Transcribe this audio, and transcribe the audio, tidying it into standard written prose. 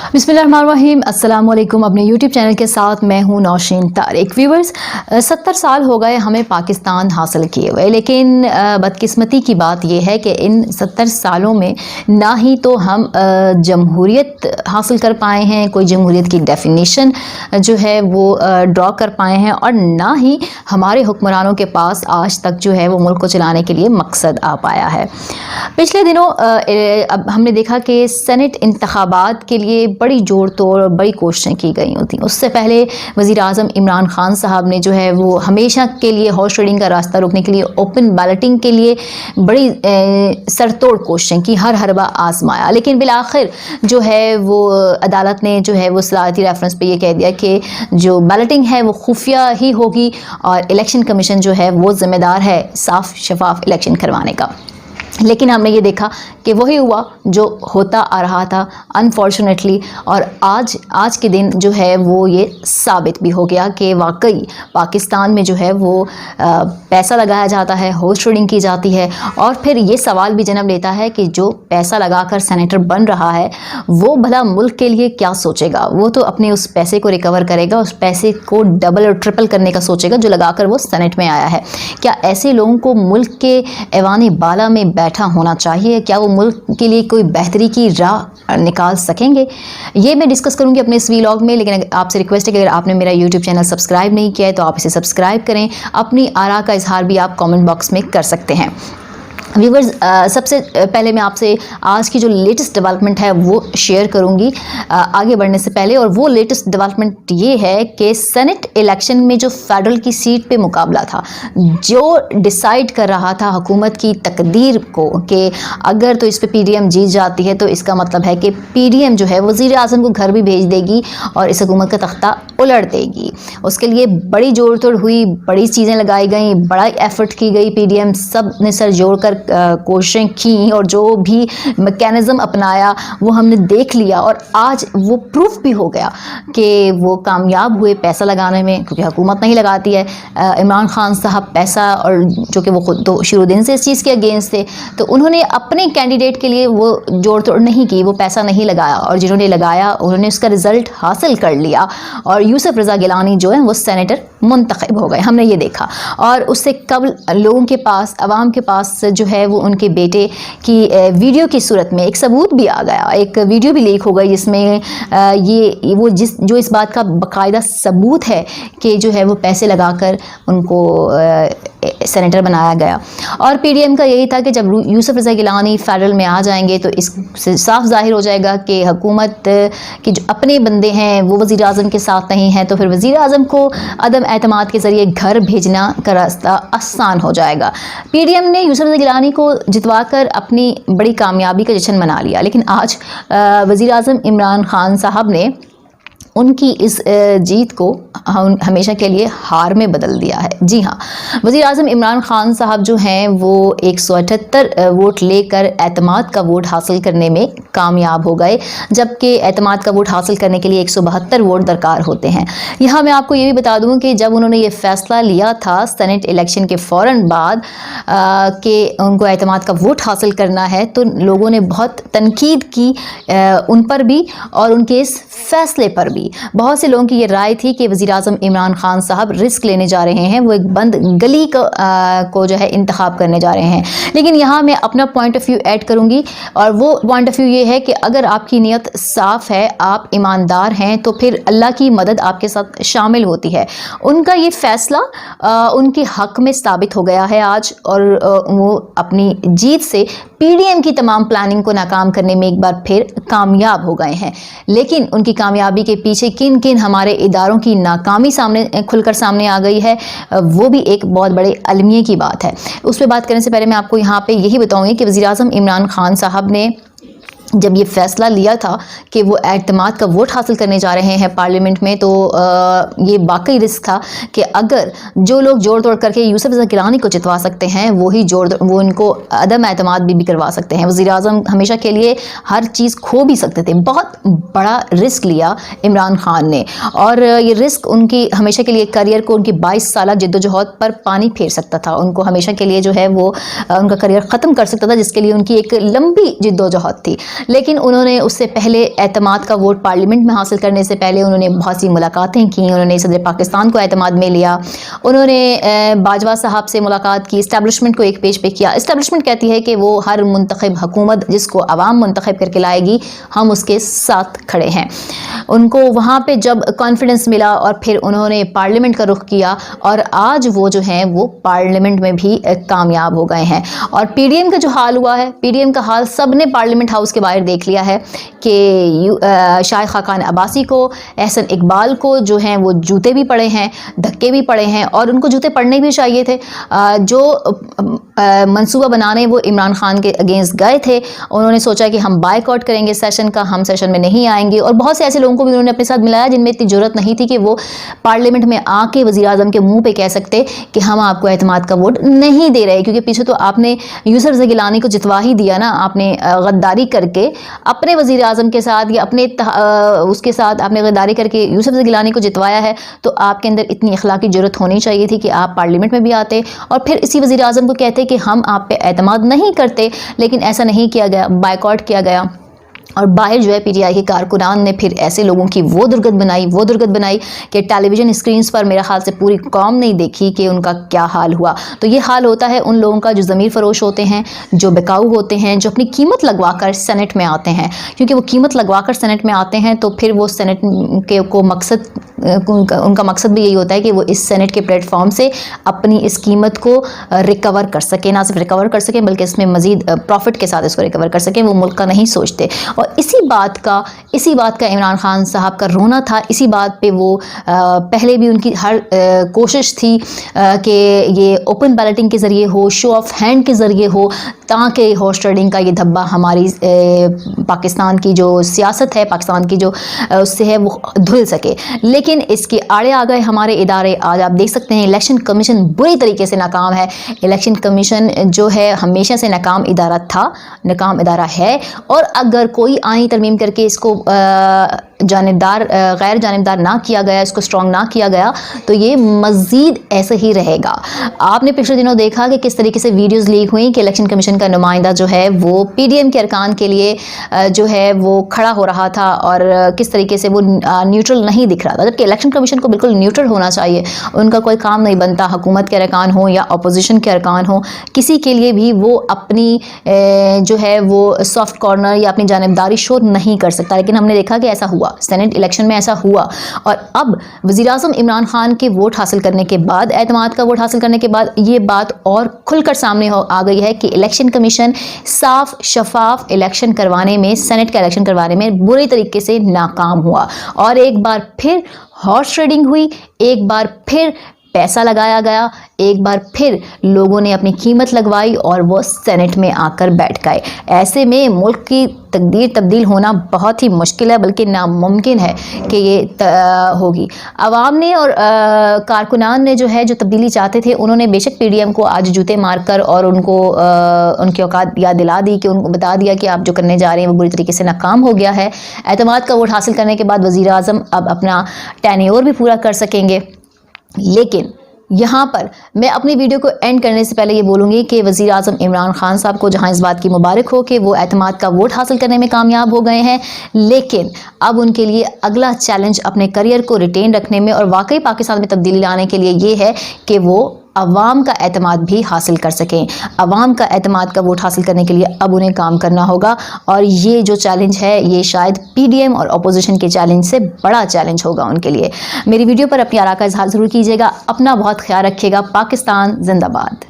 बिस्मिल्लाहिर्रहमानिर्रहीम। अस्सलाम वालेकुम। अपने यूट्यूब चैनल के साथ मैं हूँ नौशीन तारिक। व्यूवर्स, 70 साल हो गए हमें पाकिस्तान हासिल किए हुए, लेकिन बदकिस्मती की बात यह है कि इन 70 सालों में ना ही तो हम जमहूरियत हासिल कर पाए हैं, कोई जमहूरियत की डेफिनेशन जो है वो ड्रॉ कर पाए हैं, और ना ही हमारे हुक्मरानों के पास आज तक जो है वो मुल्क को चलाने के लिए मकसद आ पाया है। पिछले दिनों अब हमने देखा कि सेनेट इंतखाबात के लिए बड़ी जोड़ तोड़ और बड़ी कोशिशें की गई होती। उससे पहले वज़ीर आज़म इमरान खान साहब ने जो है वो हमेशा के लिए हॉर्स ट्रेडिंग का रास्ता रोकने के लिए, ओपन बैलेटिंग के लिए बड़ी सरतोड़ कोशिशें की, हर हरबा आजमाया, लेकिन बिलाखिर जो है वो अदालत ने जो है वो सलाहती रेफरेंस पे ये कह दिया कि जो बैलेटिंग है वो खुफिया ही होगी और इलेक्शन कमीशन जो है वो ज़िम्मेदार है साफ शफाफ इलेक्शन करवाने का। लेकिन हमने ये देखा कि वही हुआ जो होता आ रहा था अनफॉर्चुनेटली, और आज के दिन जो है वो ये साबित भी हो गया कि वाकई पाकिस्तान में जो है वो पैसा लगाया जाता है, हॉर्स ट्रेडिंग की जाती है, और फिर ये सवाल भी जन्म लेता है कि जो पैसा लगाकर सेनेटर बन रहा है वो भला मुल्क के लिए क्या सोचेगा। वो तो अपने उस पैसे को रिकवर करेगा, उस पैसे को डबल और ट्रिपल करने का सोचेगा जो लगाकर वो सेनेट में आया है। क्या ऐसे लोगों को मुल्क के ऐवान बाला में बैठा होना चाहिए? क्या वो मुल्क के लिए कोई बेहतरी की राह निकाल सकेंगे? ये मैं डिस्कस करूंगी अपने इस व्लॉग में, लेकिन आपसे रिक्वेस्ट है कि अगर आपने मेरा यूट्यूब चैनल सब्सक्राइब नहीं किया है तो आप इसे सब्सक्राइब करें। अपनी आरा का इजहार भी आप कमेंट बॉक्स में कर सकते हैं। व्यूवर्स, सबसे पहले मैं आपसे आज की जो लेटेस्ट डेवलपमेंट है वो शेयर करूंगी आगे बढ़ने से पहले, और वो लेटेस्ट डेवलपमेंट ये है कि सेनेट इलेक्शन में जो फेडरल की सीट पे मुकाबला था, जो डिसाइड कर रहा था हुकूमत की तकदीर को कि अगर तो इस पे पीडीएम जीत जाती है तो इसका मतलब है कि पीडीएम जो है वज़ीर आज़म को घर भी भेज देगी और इस हुकूमत का तख्ता उलट देगी। उसके लिए बड़ी जोड़ तोड़ हुई, बड़ी चीज़ें लगाई गई, बड़ा एफर्ट की गई, पीडीएम सब ने सर जोड़ कर कोशिशें की और जो भी मैकेनिज्म अपनाया वो हमने देख लिया, और आज वो प्रूफ भी हो गया कि वो कामयाब हुए पैसा लगाने में, क्योंकि हुकूमत नहीं लगाती है। इमरान खान साहब पैसा, और जो कि वो खुद तो शुरू दिन से इस चीज़ के अगेंस्ट थे, तो उन्होंने अपने कैंडिडेट के लिए वो जोड़ तोड़ नहीं की, वो पैसा नहीं लगाया, और जिन्होंने लगाया उन्होंने उसका रिजल्ट हासिल कर लिया, और यूसुफ रज़ा गिलानी जो है वो सेनेटर मुंतखब हो गए। हमने ये देखा, और उससे कबल लोगों के पास, अवाम के पास जो है वो उनके बेटे की वीडियो की सूरत में एक सबूत भी आ गया, एक वीडियो भी लीक हो गई जिसमें जो इस बात का बाकायदा सबूत है कि जो है वो पैसे लगाकर उनको सेनेटर बनाया गया। और पीडीएम का यही था कि जब यूसुफ रज़ा गिलानी फेडरल में आ जाएंगे तो इससे साफ जाहिर हो जाएगा कि हुकूमत के जो अपने बंदे हैं वो वज़ीर आज़म के साथ नहीं हैं, तो फिर वज़ीर आज़म को अदम एतमाद के ज़रिए घर भेजना का रास्ता आसान हो जाएगा। पीडीएम ने यूसुफ रज़ा गिलानी को जितवा कर अपनी बड़ी कामयाबी का जश्न मना लिया, लेकिन आज वज़ीर आज़म इमरान खान साहब ने उनकी इस जीत को हमेशा के लिए हार में बदल दिया है। जी हाँ, वज़ीर आज़म इमरान खान साहब जो हैं वो 178 वोट लेकर एतमाद का वोट हासिल करने में कामयाब हो गए, जबकि एतमाद का वोट हासिल करने के लिए 172 वोट दरकार होते हैं। यहाँ मैं आपको ये भी बता दूँ कि जब उन्होंने ये फ़ैसला लिया था सेनेट इलेक्शन के फ़ौरन बाद कि उनको एतमाद का वोट हासिल करना है, तो लोगों ने बहुत तनकीद की उन पर भी और उनके इस फैसले पर भी। बहुत से लोगों की ये राय थी कि वज़ीर आज़म इमरान खान साहब रिस्क लेने जा रहे हैं, वो एक बंद गली को जो है इंतखाब करने जा रहे हैं। लेकिन यहाँ मैं अपना पॉइंट ऑफ व्यू ऐड करूँगी, और वो पॉइंट ऑफ व्यू ये है कि अगर आपकी नीयत साफ़ है, आप ईमानदार हैं, तो फिर अल्लाह की मदद आपके साथ शामिल होती है। उनका ये फ़ैसला उनके हक़ में साबित हो गया है आज, और वो अपनी जीत से पीडीएम की तमाम प्लानिंग को नाकाम करने में एक बार फिर कामयाब हो गए हैं। लेकिन उनकी कामयाबी के पीछे किन किन हमारे इदारों की नाकामी खुलकर सामने आ गई है, वो भी एक बहुत बड़े अलमिये की बात है। उस पर बात करने से पहले मैं आपको यहाँ पे यही बताऊँगी कि वज़ीर आज़म इमरान खान साहब ने जब ये फ़ैसला लिया था कि वो एतमाद का वोट हासिल करने जा रहे हैं पार्लियामेंट में, तो ये वाकई रिस्क था कि अगर जो लोग जोड़ तोड़ करके यूसुफ रज़ा गिलानी को जितवा सकते हैं वो इनको अदम एतमाद भी करवा सकते हैं। वज़ीर आज़म हमेशा के लिए हर चीज़ खो भी सकते थे। बहुत बड़ा रिस्क लिया इमरान खान ने, और ये रिस्क उनकी हमेशा के लिए करियर को, उनकी 22 साल जद्दोजहद पर पानी फेर सकता था। उनको हमेशा के लिए जो है वो उनका करियर ख़त्म कर सकता था, जिसके लिए उनकी एक लंबी जद्दोजहद थी। لیکن انہوں نے اس سے پہلے اعتماد کا ووٹ پارلیمنٹ میں حاصل کرنے سے پہلے انہوں نے بہت سی ملاقاتیں کی، انہوں نے صدر پاکستان کو اعتماد میں لیا، انہوں نے باجوہ صاحب سے ملاقات کی، اسٹیبلشمنٹ کو ایک پیش پہ کیا۔ اسٹیبلشمنٹ کہتی ہے کہ وہ ہر منتخب حکومت جس کو عوام منتخب کر کے لائے گی ہم اس کے ساتھ کھڑے ہیں۔ ان کو وہاں پہ جب کانفیڈنس ملا اور پھر انہوں نے پارلیمنٹ کا رخ کیا اور آج وہ جو ہیں وہ پارلیمنٹ میں بھی کامیاب ہو گئے ہیں۔ اور پی ڈی ایم کا جو حال ہوا ہے، پی ڈی ایم کا حال سب نے پارلیمنٹ ہاؤس کے باہر دیکھ لیا ہے کہ شائخ خاقان عباسی کو، احسن اقبال کو جو ہیں وہ جوتے بھی پڑے ہیں، دھکے بھی پڑے ہیں، اور ان کو جوتے پڑنے بھی چاہیے تھے۔ جو منصوبہ بنانے وہ عمران خان کے اگینسٹ گئے تھے، انہوں نے سوچا کہ ہم بائیک آؤٹ کریں گے سیشن کا، ہم سیشن میں نہیں آئیں گے، اور بہت سے ایسے لوگوں کو بھی انہوں نے اپنے ساتھ ملایا جن میں اتنی جرت نہیں تھی کہ وہ پارلیمنٹ میں آ کے وزیر اعظم کے منہ پہ کہہ سکتے کہ ہم آپ کو اعتماد کا ووٹ نہیں دے رہے، کیونکہ پیچھے تو آپ نے یوسف زئی گیلانی کو جتوا ہی دیا نا، آپ نے غداری کر کے اپنے وزیر اعظم کے ساتھ یا اپنے اس کے ساتھ آپ نے غداری کر کے یوسف زئی گیلانی کو جتوایا ہے، تو آپ کے اندر اتنی اخلاقی جرت ہونی چاہیے تھی کہ آپ پارلیمنٹ میں بھی آتے اور پھر اسی وزیر اعظم کو کہتے کہ ہم آپ پہ اعتماد نہیں کرتے، لیکن ایسا نہیں کیا گیا، بائیک آؤٹ کیا گیا۔ اور باہر جو ہے پی ٹی آئی کے کارکنان نے پھر ایسے لوگوں کی وہ درگت بنائی کہ ٹیلی ویژن اسکرینز پر میرا خیال سے پوری قوم نہیں دیکھی کہ ان کا کیا حال ہوا۔ تو یہ حال ہوتا ہے ان لوگوں کا جو ضمیر فروش ہوتے ہیں، جو بکاؤ ہوتے ہیں، جو اپنی قیمت لگوا کر سینٹ میں آتے ہیں، کیونکہ وہ قیمت لگوا کر سینٹ میں آتے ہیں تو پھر وہ سینٹ کے کو مقصد ان کا مقصد بھی یہی ہوتا ہے کہ وہ اس سینٹ کے پلیٹ فارم سے اپنی اس قیمت کو ریکور کر سکیں، نہ صرف ریکور کر سکیں بلکہ اس میں مزید پروفٹ کے ساتھ اس کو ریکور کر سکیں، وہ ملک کا نہیں سوچتے۔ اور اسی بات کا عمران خان صاحب کا رونا تھا، اسی بات پہ وہ پہلے بھی ان کی ہر کوشش تھی کہ یہ اوپن بیلٹنگ کے ذریعے ہو، شو آف ہینڈ کے ذریعے ہو، تاکہ ہارس ٹریڈنگ کا یہ دھبا ہماری پاکستان کی جو سیاست ہے، پاکستان کی جو اس سے ہے وہ دھل سکے۔ لیکن اس کے آڑے آ گئے ہمارے ادارے۔ آج آپ دیکھ سکتے ہیں الیکشن کمیشن بری طریقے سے ناکام ہے۔ الیکشن کمیشن جو ہے ہمیشہ سے ناکام ادارہ تھا، ناکام ادارہ ہے، اور اگر کوئی آئینی ترمیم کر کے اس کو غیر جانبدار نہ کیا گیا، اس کو اسٹرانگ نہ کیا گیا تو یہ مزید ایسے ہی رہے گا۔ آپ نے پچھلے دنوں دیکھا کہ کس طریقے سے ویڈیوز لیک ہوئیں کہ الیکشن کمیشن کا نمائندہ جو ہے وہ پی ڈی ایم کے ارکان کے لیے جو ہے وہ کھڑا ہو رہا تھا اور کس طریقے سے وہ نیوٹرل نہیں دکھ رہا تھا، جبکہ الیکشن کمیشن کو بالکل نیوٹرل ہونا چاہیے۔ ان کا کوئی کام نہیں بنتا، حکومت کے ارکان ہوں یا اپوزیشن کے ارکان ہوں، کسی کے لیے بھی وہ اپنی جو ہے وہ سافٹ کارنر یا اپنی جانبداری شو نہیں کر سکتا۔ لیکن ہم نے دیکھا کہ ایسا ہوا، سینٹ الیکشن میں ایسا ہوا، اور اب وزیر اعظم عمران خان کے ووٹ حاصل کرنے کے بعد، اعتماد کا ووٹ حاصل کرنے کے بعد یہ بات اور کھل کر سامنے آ گئی ہے کہ الیکشن کمیشن صاف شفاف الیکشن کروانے میں، سینٹ کا الیکشن کروانے میں بری طریقے سے ناکام ہوا، اور ایک بار پھر ہارس ٹریڈنگ ہوئی، ایک بار پھر پیسہ لگایا گیا، ایک بار پھر لوگوں نے اپنی قیمت لگوائی اور وہ سینٹ میں آ کر بیٹھ گئے۔ ایسے میں ملک کی تقدیر تبدیل ہونا بہت ہی مشکل ہے، بلکہ ناممکن ہے کہ یہ ہوگی۔ عوام نے اور کارکنان نے جو ہے جو تبدیلی چاہتے تھے، انہوں نے بے شک پی ڈی ایم کو آج جوتے مار کر اور ان کو ان کی اوقات یاد دلا دی، کہ ان کو بتا دیا کہ آپ جو کرنے جا رہے ہیں وہ بری طریقے سے ناکام ہو گیا ہے۔ اعتماد کا ووٹ حاصل کرنے کے بعد وزیر اعظم اب اپنا ٹینیور بھی پورا کر سکیں گے۔ لیکن یہاں پر میں اپنی ویڈیو کو اینڈ کرنے سے پہلے یہ بولوں گی کہ وزیر اعظم عمران خان صاحب کو جہاں اس بات کی مبارک ہو کہ وہ اعتماد کا ووٹ حاصل کرنے میں کامیاب ہو گئے ہیں، لیکن اب ان کے لیے اگلا چیلنج اپنے کریئر کو ریٹین رکھنے میں اور واقعی پاکستان میں تبدیلی لانے کے لیے یہ ہے کہ وہ عوام کا اعتماد بھی حاصل کر سکیں۔ عوام کا اعتماد کا ووٹ حاصل کرنے کے لیے اب انہیں کام کرنا ہوگا، اور یہ جو چیلنج ہے یہ شاید پی ڈی ایم اور اپوزیشن کے چیلنج سے بڑا چیلنج ہوگا ان کے لیے۔ میری ویڈیو پر اپنی آراء کا اظہار ضرور کیجیے گا، اپنا بہت خیال رکھیے گا۔ پاکستان زندہ باد۔